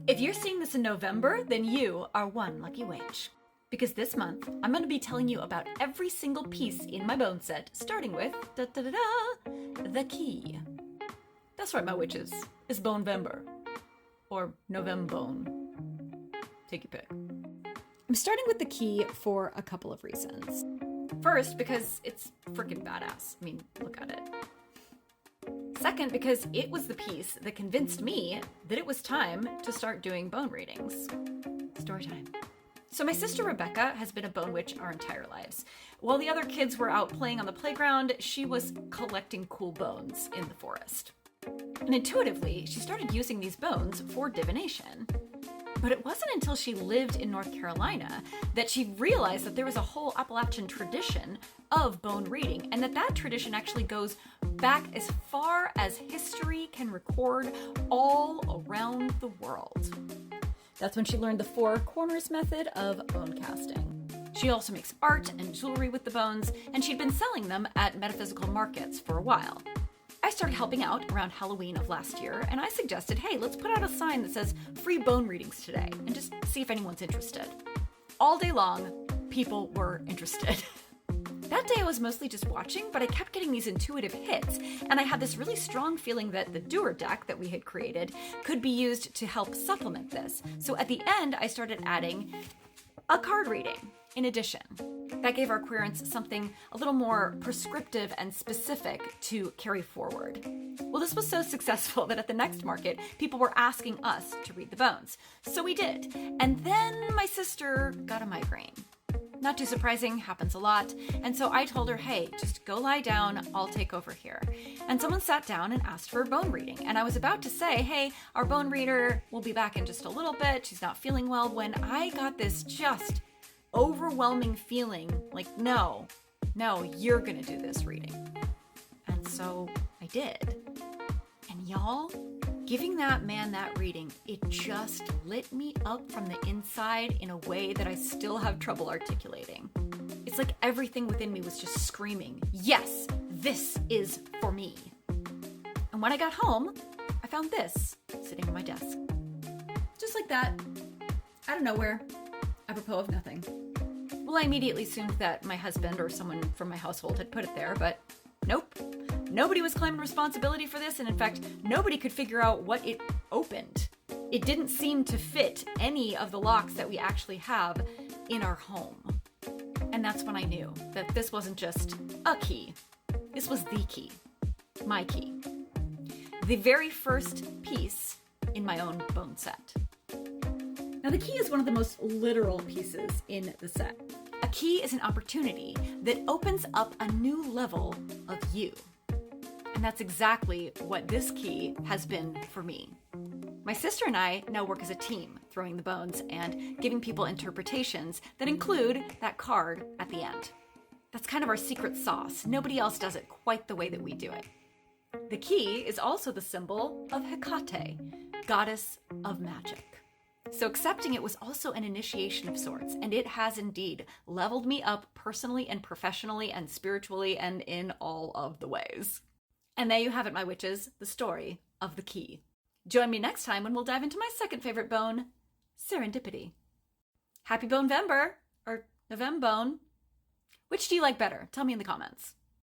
If you're seeing this in November, then you are one lucky witch. Because this month, I'm going to be telling you about every single piece in my bone set, starting with, the key. That's right, my witches. It's Bonevember. Or Novembone. Take your pick. I'm starting with the key for a couple of reasons. First, because it's freaking badass. I mean, look at it. Second, because it was the piece that convinced me that it was time to start doing bone readings. Story time. So my sister Rebecca has been a bone witch our entire lives. While the other kids were out playing on the playground, she was collecting cool bones in the forest. And intuitively, she started using these bones for divination. But it wasn't until she lived in North Carolina that she realized that there was a whole Appalachian tradition of bone reading, and that tradition actually goes back as far as history can record all around the world. That's when she learned the four corners method of bone casting. She also makes art and jewelry with the bones, and she'd been selling them at metaphysical markets for a while. I started helping out around Halloween of last year, and I suggested, hey, let's put out a sign that says free bone readings today and just see if anyone's interested. All day long, people were interested. That day I was mostly just watching, but I kept getting these intuitive hits, and I had this really strong feeling that the doer deck that we had created could be used to help supplement this. So at the end, I started adding a card reading in addition. That gave our querents something a little more prescriptive and specific to carry forward. Well, this was so successful that at the next market, people were asking us to read the bones. So we did. And then my sister got a migraine. Not too surprising, happens a lot. And so I told her, hey, just go lie down, I'll take over here. And someone sat down and asked for a bone reading. And I was about to say, hey, our bone reader will be back in just a little bit, she's not feeling well, when I got this just overwhelming feeling like, no, you're gonna do this reading. And so I did. And y'all, giving that man that reading, it just lit me up from the inside in a way that I still have trouble articulating. It's like everything within me was just screaming, yes, this is for me. And when I got home, I found this sitting on my desk. Just like that, out of nowhere, apropos of nothing. Well, I immediately assumed that my husband or someone from my household had put it there, but nope. Nobody was claiming responsibility for this, and in fact, nobody could figure out what it opened. It didn't seem to fit any of the locks that we actually have in our home. And that's when I knew that this wasn't just a key. This was the key. My key. The very first piece in my own bone set. Now, the key is one of the most literal pieces in the set. A key is an opportunity that opens up a new level of you. And that's exactly what this key has been for me. My sister and I now work as a team, throwing the bones and giving people interpretations that include that card at the end. That's kind of our secret sauce. Nobody else does it quite the way that we do it. The key is also the symbol of Hecate, goddess of magic. So accepting it was also an initiation of sorts, and it has indeed leveled me up personally and professionally and spiritually and in all of the ways. And there you have it, my witches, the story of the key. Join me next time when we'll dive into my second favorite bone, serendipity. Happy Bonevember, or Novembone. Which do you like better? Tell me in the comments.